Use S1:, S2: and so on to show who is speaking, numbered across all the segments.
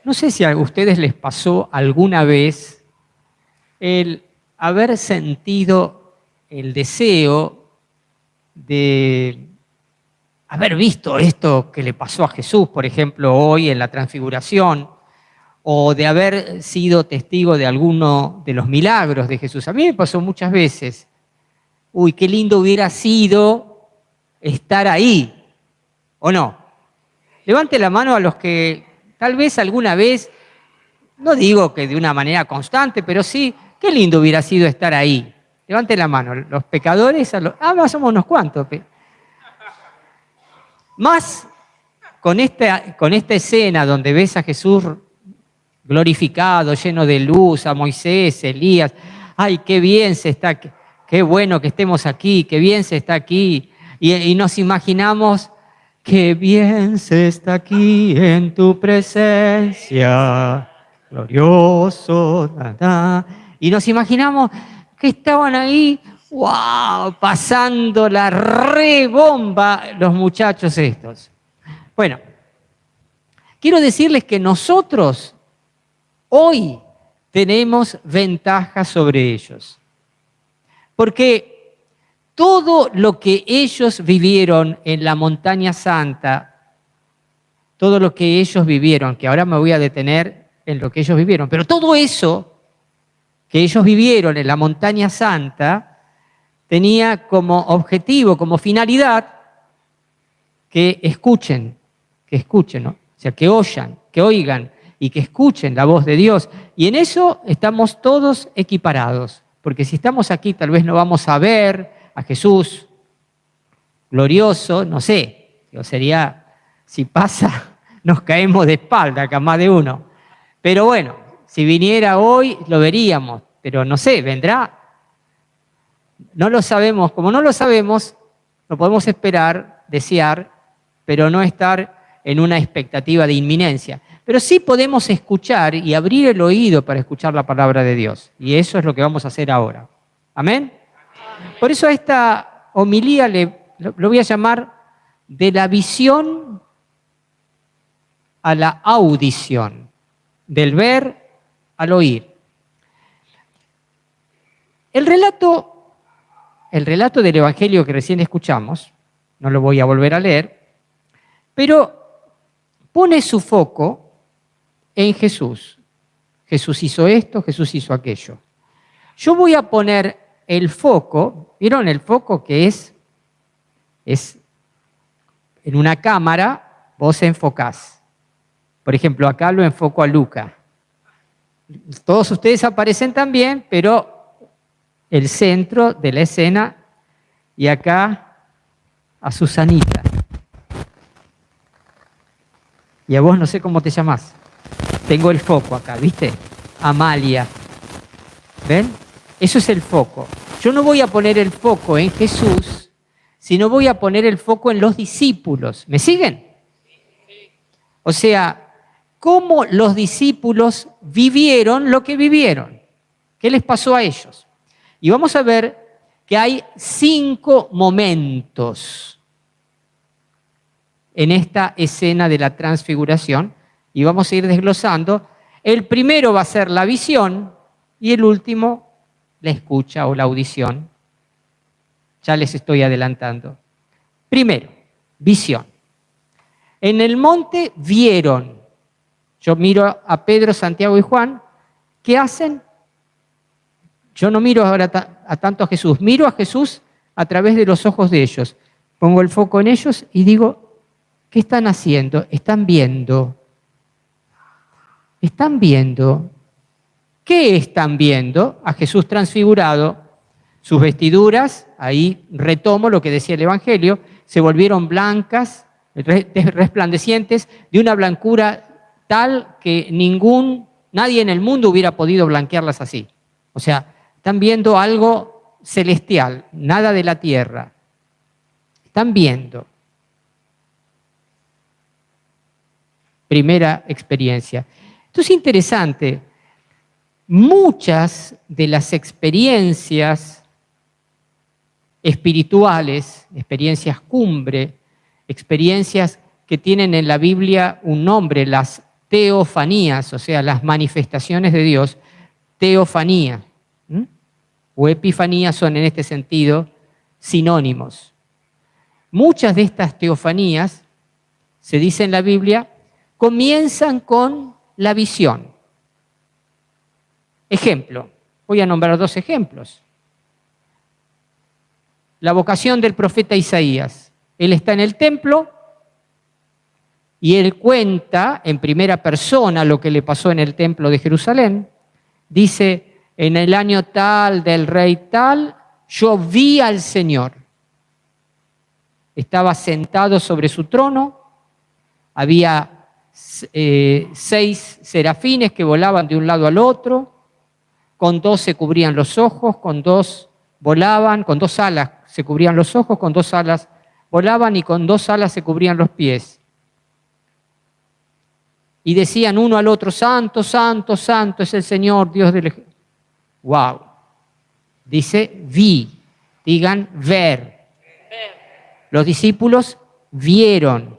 S1: no sé si a ustedes les pasó alguna vez el haber sentido el deseo de haber visto esto que le pasó a Jesús, por ejemplo, hoy en la Transfiguración, o de haber sido testigo de alguno de los milagros de Jesús. A mí me pasó muchas veces. Uy, qué lindo hubiera sido estar ahí, ¿o no? Levante la mano a los que tal vez alguna vez, no digo que de una manera constante, pero sí, qué lindo hubiera sido estar ahí. Levante la mano, los pecadores, somos unos cuantos. Más con esta escena donde ves a Jesús glorificado, lleno de luz, a Moisés, Elías. Ay, qué bien se está, qué bueno que estemos aquí, qué bien se está aquí. Y nos imaginamos, qué bien se está aquí en tu presencia, glorioso. Y nos imaginamos que estaban ahí, wow, pasando la rebomba los muchachos estos. Bueno, quiero decirles que nosotros hoy tenemos ventajas sobre ellos, porque todo lo que ellos vivieron en la montaña santa, todo lo que ellos vivieron, que ahora me voy a detener en lo que ellos vivieron, pero todo eso que ellos vivieron en la montaña santa tenía como objetivo, como finalidad, que escuchen, ¿no? O sea, que oigan y que escuchen la voz de Dios. Y en eso estamos todos equiparados, porque si estamos aquí tal vez no vamos a ver a Jesús glorioso, no sé, sería, si pasa, nos caemos de espalda acá más de uno. Pero bueno, si viniera hoy lo veríamos, pero no sé, vendrá. No lo sabemos, como no lo sabemos, lo podemos esperar, desear, pero no estar en una expectativa de inminencia. Pero sí podemos escuchar y abrir el oído para escuchar la palabra de Dios. Y eso es lo que vamos a hacer ahora. ¿Amén? Por eso a esta homilía lo voy a llamar de la visión a la audición, del ver al oír. El relato del Evangelio que recién escuchamos, no lo voy a volver a leer, pero pone su foco en Jesús. Jesús hizo esto, Jesús hizo aquello. Yo voy a poner el foco, ¿vieron el foco que es en una cámara, vos enfocás. Por ejemplo, acá lo enfoco a Luca. Todos ustedes aparecen también, pero el centro de la escena, y acá a Susanita. Y a vos no sé cómo te llamás. Tengo el foco acá, ¿viste? Amalia. ¿Ven? Eso es el foco. Yo no voy a poner el foco en Jesús, sino voy a poner el foco en los discípulos. ¿Me siguen? O sea, cómo los discípulos vivieron lo que vivieron. ¿Qué les pasó a ellos? Y vamos a ver que hay 5 momentos en esta escena de la transfiguración y vamos a ir desglosando. El primero va a ser la visión y el último la escucha o la audición. Ya les estoy adelantando. Primero, visión. En el monte vieron. Yo miro a Pedro, Santiago y Juan. ¿Qué hacen? Yo no miro ahora tanto a Jesús. Miro a Jesús a través de los ojos de ellos. Pongo el foco en ellos y digo, ¿qué están haciendo? Están viendo. Están viendo. ¿Qué están viendo? A Jesús transfigurado. Sus vestiduras, ahí retomo lo que decía el Evangelio, se volvieron blancas, resplandecientes, de una blancura tal que nadie en el mundo hubiera podido blanquearlas así. O sea, están viendo algo celestial, nada de la tierra. Están viendo. Primera experiencia. Esto es interesante. Muchas de las experiencias espirituales, experiencias cumbre, experiencias que tienen en la Biblia un nombre, las teofanías, o sea, las manifestaciones de Dios, teofanía, o epifanía son en este sentido sinónimos. Muchas de estas teofanías, se dice en la Biblia, comienzan con la visión. Ejemplo, voy a nombrar 2 ejemplos. La vocación del profeta Isaías. Él está en el templo y él cuenta en primera persona lo que le pasó en el templo de Jerusalén. Dice, en el año tal del rey tal, yo vi al Señor. Estaba sentado sobre su trono, había 6 serafines que volaban de un lado al otro, con 2 se cubrían los ojos, con 2 volaban, con 2 alas se cubrían los ojos, con 2 alas volaban y con 2 alas se cubrían los pies. Y decían uno al otro, santo, santo, santo es el Señor, Dios del ejército. ¡Wow! Dice, vi, digan ver. Los discípulos vieron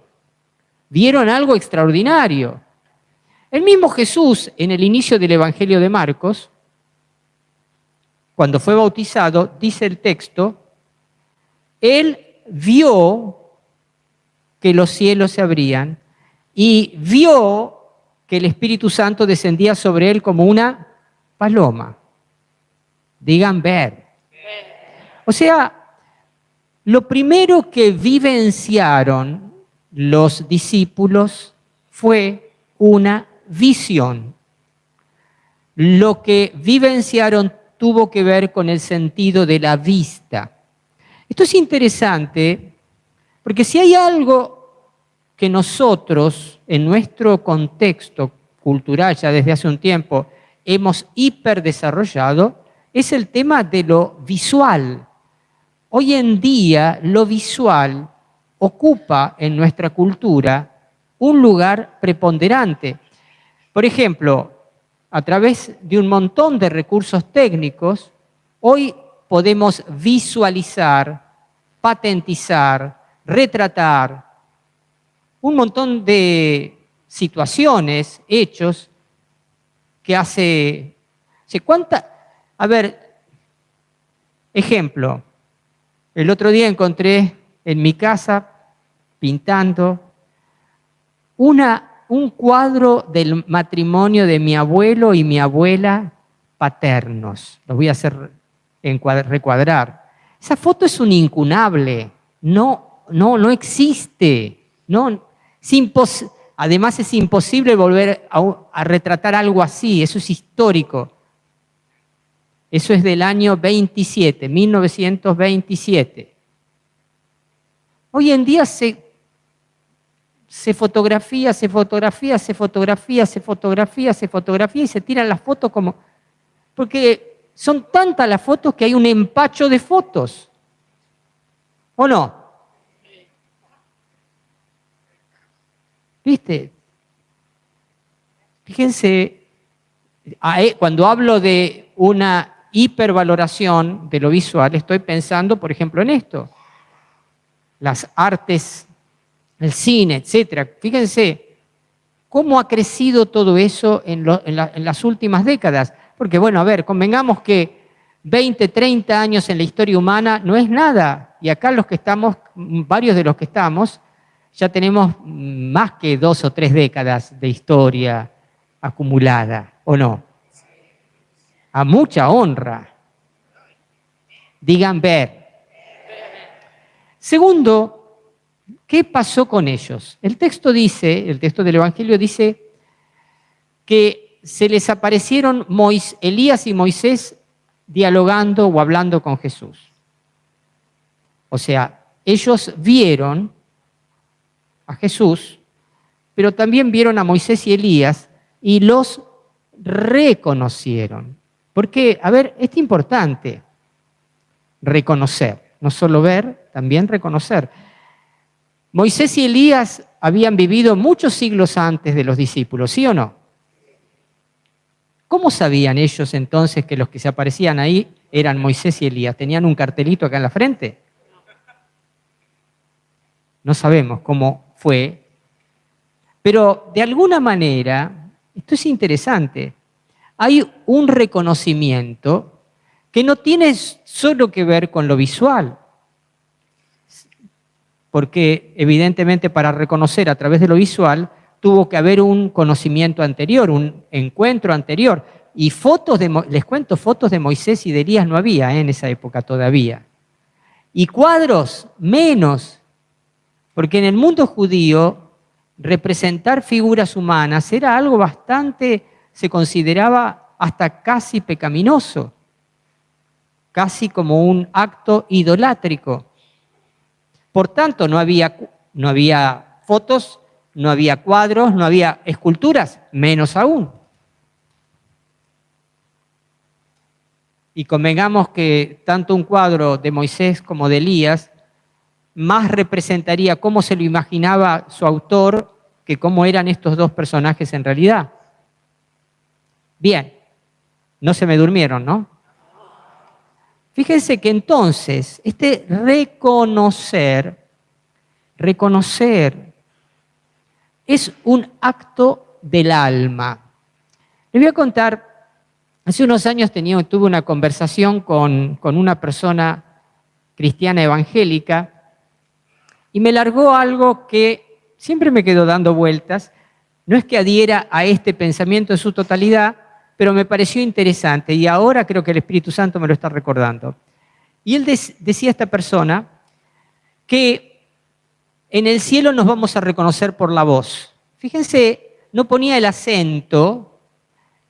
S1: algo extraordinario. El mismo Jesús, en el inicio del Evangelio de Marcos, cuando fue bautizado, dice el texto, él vio que los cielos se abrían y vio que el Espíritu Santo descendía sobre él como una paloma. Digan ver. O sea, lo primero que vivenciaron los discípulos fue una visión. Lo que vivenciaron tuvo que ver con el sentido de la vista. Esto es interesante porque si hay algo que nosotros, en nuestro contexto cultural ya desde hace un tiempo, hemos hiperdesarrollado, es el tema de lo visual. Hoy en día lo visual ocupa en nuestra cultura un lugar preponderante. Por ejemplo, a través de un montón de recursos técnicos, hoy podemos visualizar, patentizar, retratar un montón de situaciones, hechos, que hace cuánta. A ver, ejemplo, el otro día encontré en mi casa, pintando, un cuadro del matrimonio de mi abuelo y mi abuela paternos. Los voy a hacer recuadrar. Esa foto es un incunable, no existe. Además es imposible volver a retratar algo así, eso es histórico. Eso es del año 27, 1927. Hoy en día se fotografía y se tiran las fotos como... Porque son tantas las fotos que hay un empacho de fotos. ¿O no? ¿Viste? Fíjense, cuando hablo de una hipervaloración de lo visual, estoy pensando, por ejemplo, en esto. Las artes, el cine, etcétera. Fíjense cómo ha crecido todo eso en las últimas décadas. Porque, bueno, a ver, convengamos que 20, 30 años en la historia humana no es nada. Y acá los que estamos, varios de los que estamos, ya tenemos más que 2 o 3 décadas de historia acumulada, ¿o no? A mucha honra. Digan ver. Segundo, ¿qué pasó con ellos? El texto del Evangelio dice que se les aparecieron Elías y Moisés dialogando o hablando con Jesús. O sea, ellos vieron a Jesús, pero también vieron a Moisés y Elías y los reconocieron. Porque, a ver, es importante reconocer, no solo ver, también reconocer. Moisés y Elías habían vivido muchos siglos antes de los discípulos, ¿sí o no? ¿Cómo sabían ellos entonces que los que se aparecían ahí eran Moisés y Elías? ¿Tenían un cartelito acá en la frente? No sabemos cómo fue, Pero de alguna manera, esto es interesante, hay un reconocimiento que no tiene solo que ver con lo visual, porque evidentemente para reconocer a través de lo visual tuvo que haber un conocimiento anterior, un encuentro anterior. Y les cuento, fotos de Moisés y de Elías no había en esa época todavía. Y cuadros menos, porque en el mundo judío representar figuras humanas era algo bastante, se consideraba hasta casi pecaminoso, casi como un acto idolátrico. Por tanto, no había fotos, no había cuadros, no había esculturas, menos aún. Y convengamos que tanto un cuadro de Moisés como de Elías más representaría cómo se lo imaginaba su autor que cómo eran estos dos personajes en realidad. Bien, no se me durmieron, ¿no? Fíjense que entonces este reconocer es un acto del alma. Les voy a contar, hace unos años tuve una conversación con una persona cristiana evangélica y me largó algo que siempre me quedó dando vueltas. No es que adhiera a este pensamiento en su totalidad, pero me pareció interesante y ahora creo que el Espíritu Santo me lo está recordando. Y él decía a esta persona que en el cielo nos vamos a reconocer por la voz. Fíjense, no ponía el acento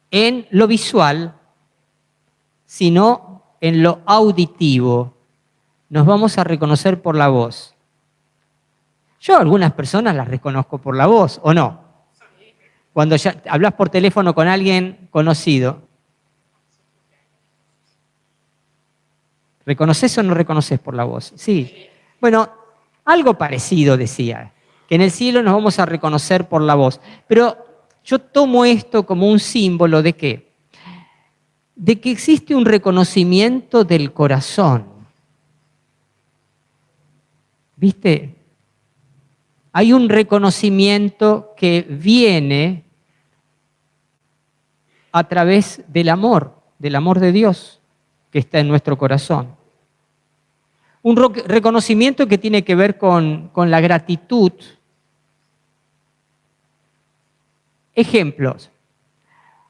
S1: en lo visual, sino en lo auditivo. Nos vamos a reconocer por la voz. Yo a algunas personas las reconozco por la voz, ¿o no? Cuando ya hablas por teléfono con alguien conocido, ¿reconoces o no reconoces por la voz? Sí. Bueno, algo parecido decía, que en el cielo nos vamos a reconocer por la voz. Pero yo tomo esto como un símbolo ¿de qué? De que existe un reconocimiento del corazón. ¿Viste? Hay un reconocimiento que viene a través del amor de Dios que está en nuestro corazón. Un reconocimiento que tiene que ver con la gratitud. Ejemplos.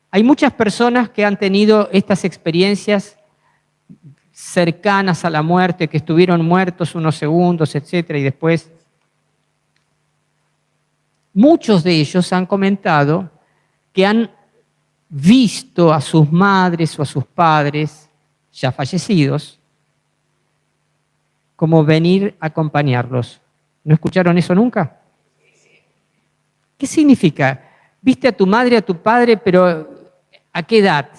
S1: Hay muchas personas que han tenido estas experiencias cercanas a la muerte, que estuvieron muertos unos segundos, etcétera, y después muchos de ellos han comentado que han visto a sus madres o a sus padres ya fallecidos como venir a acompañarlos. ¿No escucharon eso nunca? ¿Qué significa? Viste a tu madre, a tu padre, pero ¿a qué edad?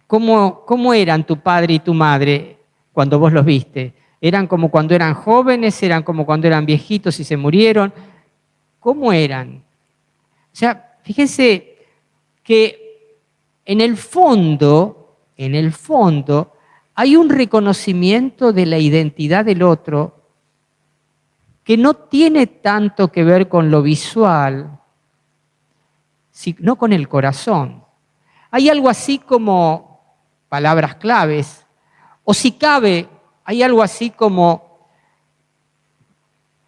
S1: ¿Cómo eran tu padre y tu madre cuando vos los viste? ¿Eran como cuando eran jóvenes? ¿Eran como cuando eran viejitos y se murieron? ¿Cómo eran? O sea, fíjense que en el fondo, hay un reconocimiento de la identidad del otro que no tiene tanto que ver con lo visual, sino con el corazón. Hay algo así como palabras claves, o si cabe, hay algo así como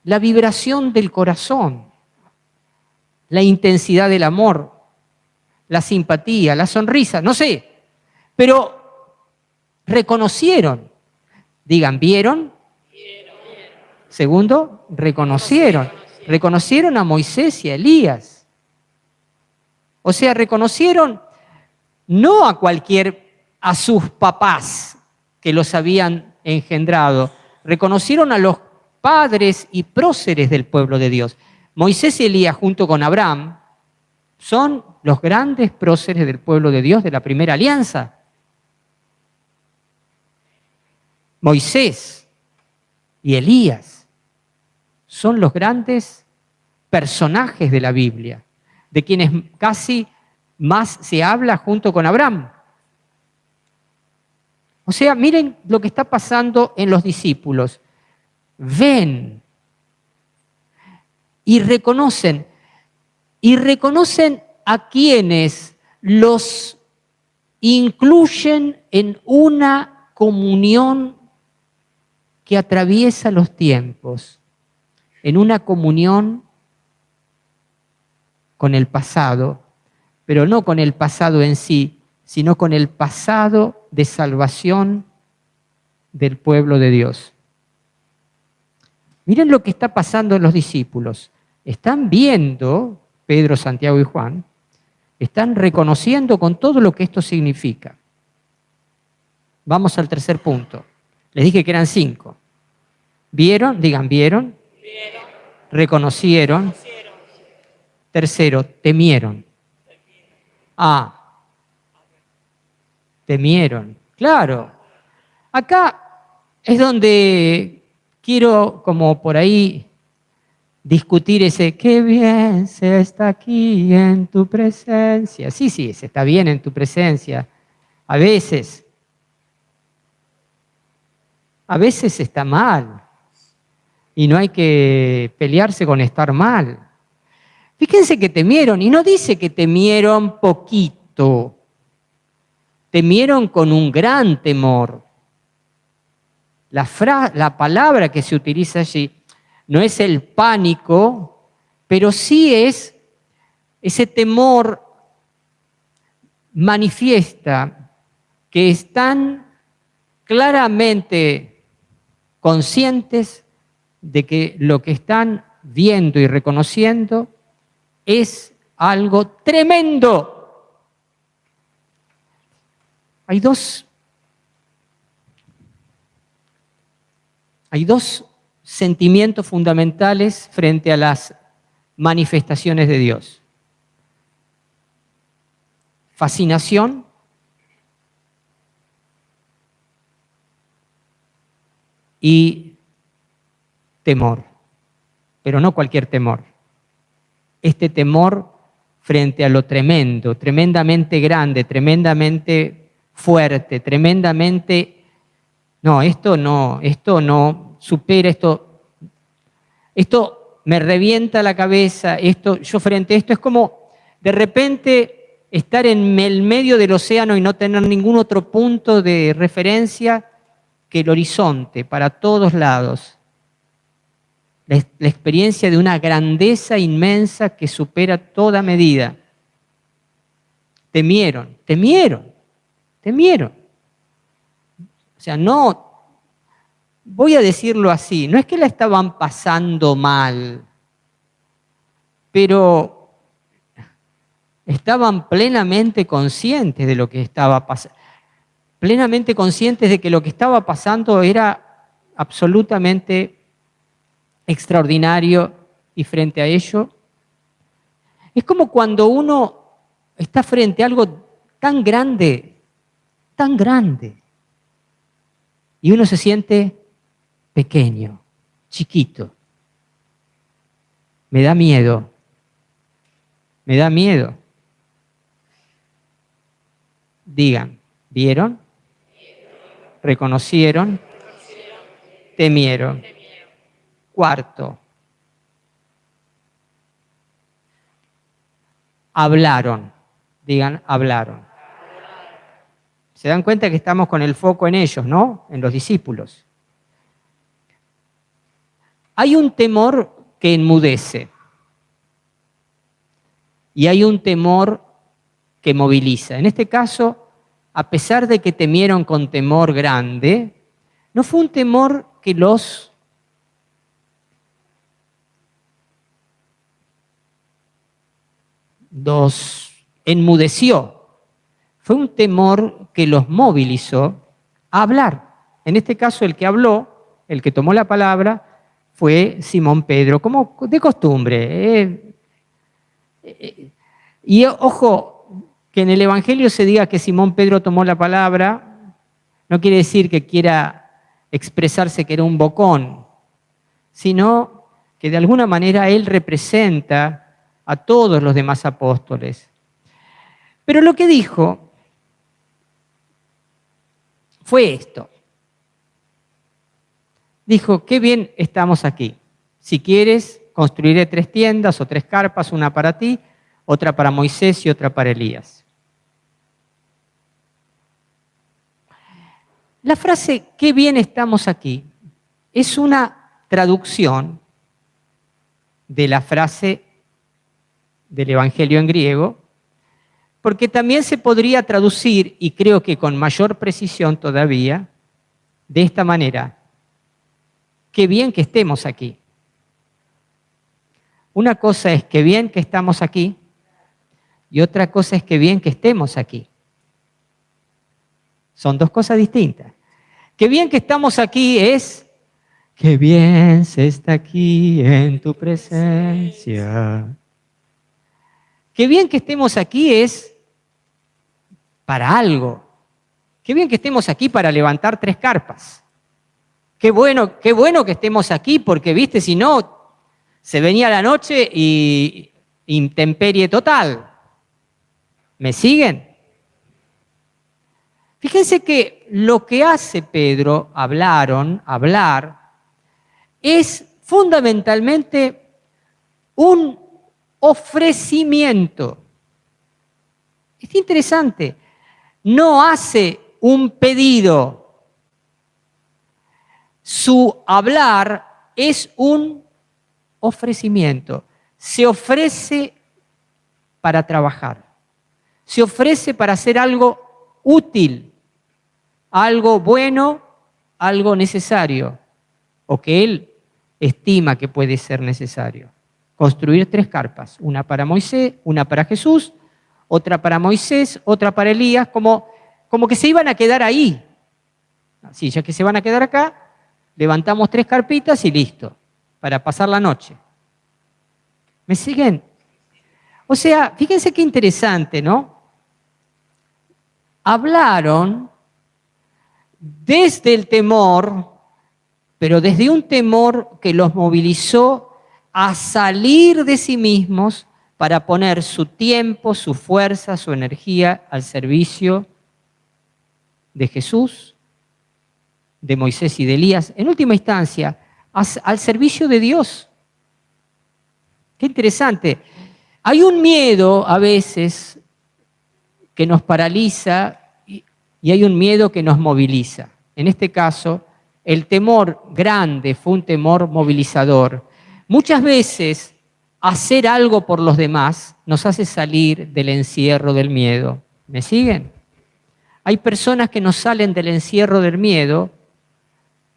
S1: la vibración del corazón, la intensidad del amor, la simpatía, la sonrisa, no sé, pero reconocieron. Digan, ¿vieron? Segundo, reconocieron. Reconocieron a Moisés y a Elías. O sea, reconocieron no a sus papás que los habían engendrado, reconocieron a los padres y próceres del pueblo de Dios. Moisés y Elías junto con Abraham son los grandes próceres del pueblo de Dios de la primera alianza. Moisés y Elías son los grandes personajes de la Biblia, de quienes casi más se habla junto con Abraham. O sea, miren lo que está pasando en los discípulos. Ven y reconocen. y reconocen a quienes los incluyen en una comunión que atraviesa los tiempos, en una comunión con el pasado, pero no con el pasado en sí, sino con el pasado de salvación del pueblo de Dios. Miren lo que está pasando en los discípulos. Están viendo, Pedro, Santiago y Juan, están reconociendo con todo lo que esto significa. Vamos al tercer punto. Les dije que eran 5. ¿Vieron? Digan, ¿vieron? Reconocieron. Tercero, temieron. Temieron. Claro. Acá es donde quiero como por ahí discutir ese, qué bien se está aquí en tu presencia. Sí, se está bien en tu presencia. A veces está mal. Y no hay que pelearse con estar mal. Fíjense que temieron, y no dice que temieron poquito. Temieron con un gran temor. La palabra que se utiliza allí no es el pánico, pero sí es ese temor manifiesta que están claramente conscientes de que lo que están viendo y reconociendo es algo tremendo. Hay dos sentimientos fundamentales frente a las manifestaciones de Dios. Fascinación y temor, pero no cualquier temor. Este temor frente a lo tremendo, tremendamente grande, tremendamente fuerte, tremendamente... No, esto no supera esto me revienta la cabeza, yo frente a esto es como de repente estar en el medio del océano y no tener ningún otro punto de referencia que el horizonte para todos lados. La experiencia de una grandeza inmensa que supera toda medida. Temieron. O sea, no, voy a decirlo así, no es que la estaban pasando mal, pero estaban plenamente conscientes de lo que estaba pasando, plenamente conscientes de que lo que estaba pasando era absolutamente extraordinario y frente a ello, es como cuando uno está frente a algo tan grande, y uno se siente pequeño, chiquito. Me da miedo. Digan, ¿vieron? Reconocieron, temieron. Cuarto, hablaron. Digan, hablaron. Se dan cuenta que estamos con el foco en ellos, ¿no? En los discípulos. Hay un temor que enmudece y hay un temor que moviliza. En este caso, a pesar de que temieron con temor grande, no fue un temor que los enmudeció. Fue un temor que los movilizó a hablar. En este caso, el que habló, el que tomó la palabra, fue Simón Pedro, como de costumbre. Y ojo, que en el Evangelio se diga que Simón Pedro tomó la palabra, no quiere decir que quiera expresarse que era un bocón, sino que de alguna manera él representa a todos los demás apóstoles. Pero lo que dijo fue esto. Dijo, qué bien estamos aquí. Si quieres, construiré 3 tiendas o 3 carpas, una para ti, otra para Moisés y otra para Elías. La frase "qué bien estamos aquí" es una traducción de la frase del Evangelio en griego, porque también se podría traducir, y creo que con mayor precisión todavía, de esta manera: qué bien que estemos aquí. Una cosa es qué bien que estamos aquí, y otra cosa es qué bien que estemos aquí. Son dos cosas distintas. Qué bien que estamos aquí es: qué bien se está aquí en tu presencia. Qué bien que estemos aquí es para algo. Qué bien que estemos aquí para levantar 3 carpas. Qué bueno que estemos aquí porque, viste, si no, se venía la noche y intemperie total. ¿Me siguen? Fíjense que lo que hace Pedro, hablar, es fundamentalmente un ofrecimiento. Es interesante. No hace un pedido. Su hablar es un ofrecimiento. Se ofrece para trabajar. Se ofrece para hacer algo útil, algo bueno, algo necesario, o que él estima que puede ser necesario. Construir 3 carpas, una para Moisés, una para Jesús, otra para Moisés, otra para Elías, como que se iban a quedar ahí. Así, ya que se van a quedar acá, levantamos 3 carpitas y listo, para pasar la noche. ¿Me siguen? O sea, fíjense qué interesante, ¿no? Hablaron desde el temor, pero desde un temor que los movilizó a salir de sí mismos para poner su tiempo, su fuerza, su energía al servicio de Jesús, de Moisés y de Elías, en última instancia, al servicio de Dios. Qué interesante. Hay un miedo a veces que nos paraliza y hay un miedo que nos moviliza. En este caso, el temor grande fue un temor movilizador. Muchas veces, hacer algo por los demás nos hace salir del encierro del miedo. ¿Me siguen? Hay personas que no salen del encierro del miedo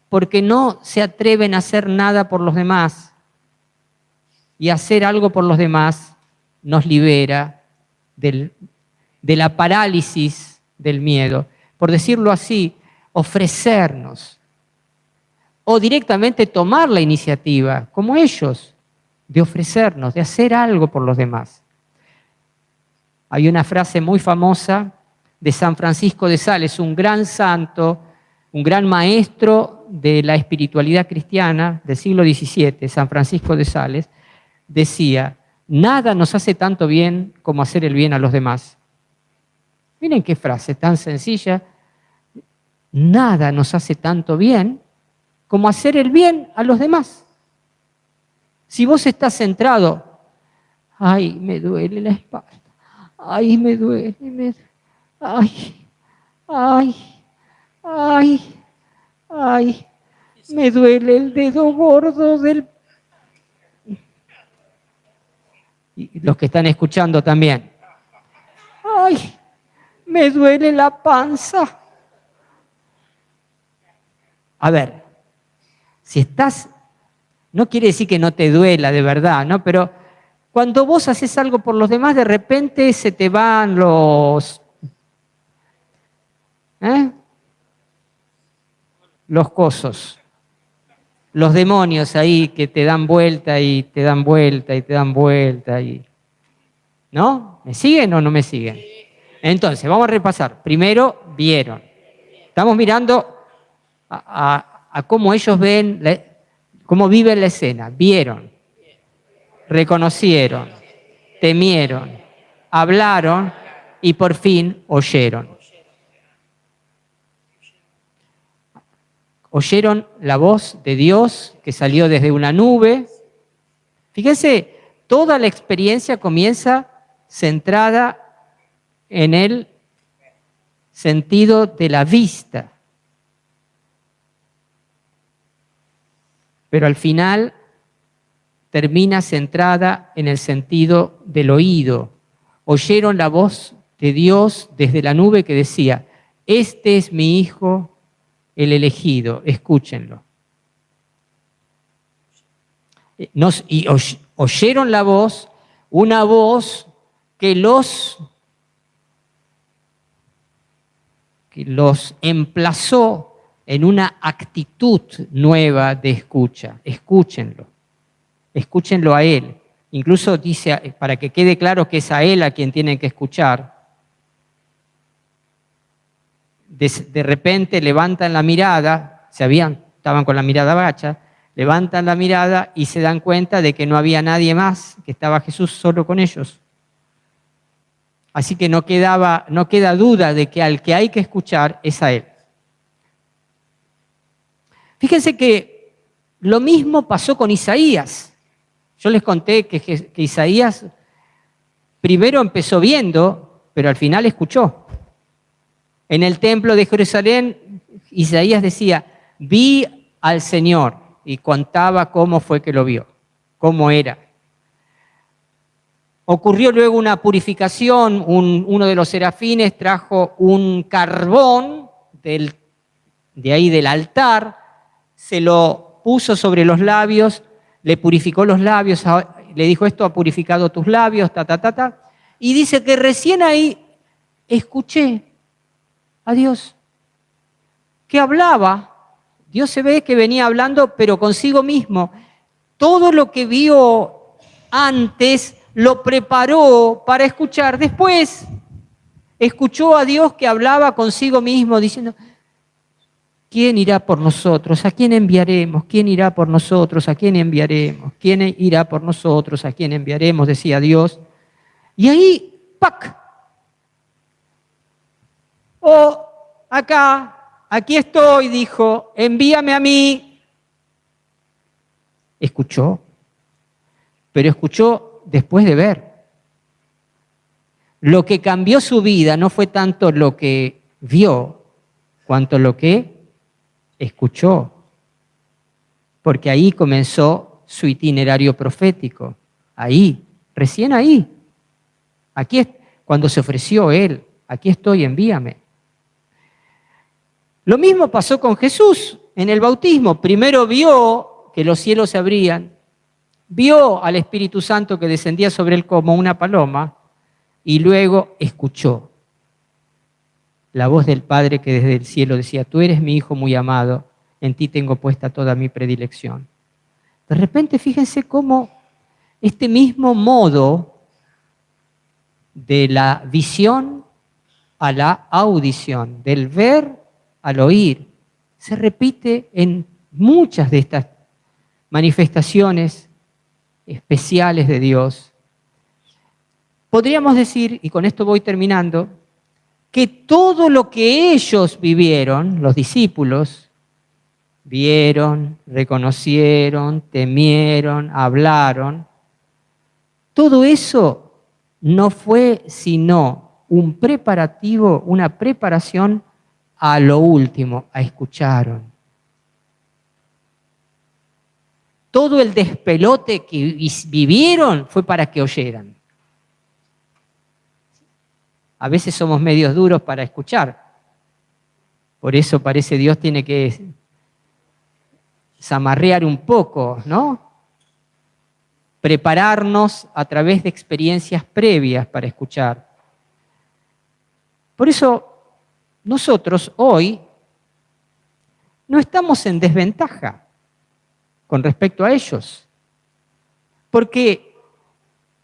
S1: porque no se atreven a hacer nada por los demás. Y hacer algo por los demás nos libera de la parálisis del miedo. Por decirlo así, ofrecernos o directamente tomar la iniciativa, como ellos, de ofrecernos, de hacer algo por los demás. Hay una frase muy famosa de San Francisco de Sales, un gran santo, un gran maestro de la espiritualidad cristiana del siglo XVII, San Francisco de Sales, decía: nada nos hace tanto bien como hacer el bien a los demás. Miren qué frase tan sencilla. Nada nos hace tanto bien como hacer el bien a los demás. Si vos estás centrado, ay, me duele la espalda, ay, me duele, ay, me duele el dedo gordo del... Y los que están escuchando también. Ay, me duele la panza. A ver, si estás, no quiere decir que no te duela de verdad, ¿no? Pero cuando vos haces algo por los demás, de repente se te van los cosos, los demonios ahí que te dan vuelta y te dan vuelta y te dan vuelta. ¿No? ¿Me siguen o no me siguen? Entonces, vamos a repasar. Primero, vieron. Estamos mirando a cómo ellos ven, cómo viven la escena. Vieron, reconocieron, temieron, hablaron y por fin oyeron. Oyeron la voz de Dios que salió desde una nube. Fíjense, toda la experiencia comienza centrada en el sentido de la vista. Pero al final termina centrada en el sentido del oído. Oyeron la voz de Dios desde la nube que decía: este es mi Hijo, el elegido, escúchenlo. Oyeron la voz, una voz que los emplazó en una actitud nueva de escucha. Escúchenlo. Escúchenlo a Él. Incluso dice, para que quede claro que es a Él a quien tienen que escuchar, de repente levantan la mirada, estaban con la mirada baja, levantan la mirada y se dan cuenta de que no había nadie más, que estaba Jesús solo con ellos. Así que no queda duda de que al que hay que escuchar es a Él. Fíjense que lo mismo pasó con Isaías. Yo les conté que Isaías primero empezó viendo, pero al final escuchó. En el templo de Jerusalén, Isaías decía: vi al Señor, y contaba cómo fue que lo vio, cómo era. Ocurrió luego una purificación, uno de los serafines trajo un carbón de ahí del altar, se lo puso sobre los labios, le purificó los labios, le dijo: esto ha purificado tus labios, y dice que recién ahí escuché a Dios, que hablaba. Dios se ve que venía hablando, pero consigo mismo. Todo lo que vio antes lo preparó para escuchar después. Escuchó a Dios que hablaba consigo mismo, diciendo: ¿quién irá por nosotros? ¿A quién enviaremos? ¿Quién irá por nosotros? ¿A quién enviaremos? ¿Quién irá por nosotros? ¿A quién enviaremos? Decía Dios. Y ahí, ¡pac! Aquí estoy, dijo, envíame a mí. Escuchó, pero escuchó después de ver. Lo que cambió su vida no fue tanto lo que vio, cuanto lo que escuchó. Porque ahí comenzó su itinerario profético. Ahí, recién ahí. Aquí es cuando se ofreció Él. Aquí estoy, envíame. Lo mismo pasó con Jesús en el bautismo. Primero vio que los cielos se abrían, vio al Espíritu Santo que descendía sobre él como una paloma, y luego escuchó la voz del Padre que desde el cielo decía: tú eres mi Hijo muy amado, en ti tengo puesta toda mi predilección. De repente, fíjense cómo este mismo modo de la visión a la audición, del ver al oír, se repite en muchas de estas manifestaciones especiales de Dios. Podríamos decir, y con esto voy terminando, que todo lo que ellos vivieron, los discípulos, vieron, reconocieron, temieron, hablaron, todo eso no fue sino un preparativo, una preparación a lo último, a escucharon. Todo el despelote que vivieron fue para que oyeran. A veces somos medios duros para escuchar. Por eso parece Dios tiene que zamarrear un poco, ¿no? Prepararnos a través de experiencias previas para escuchar. Por eso nosotros hoy no estamos en desventaja con respecto a ellos, porque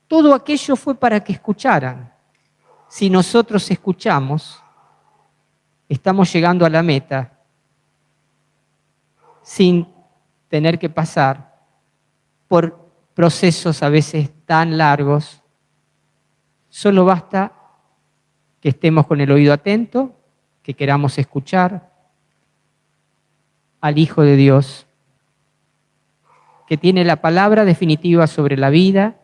S1: todo aquello fue para que escucharan. Si nosotros escuchamos, estamos llegando a la meta sin tener que pasar por procesos a veces tan largos. Solo basta que estemos con el oído atento, que queramos escuchar al Hijo de Dios, que tiene la palabra definitiva sobre la vida,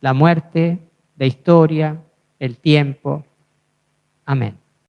S1: la muerte, la historia, el tiempo. Amén.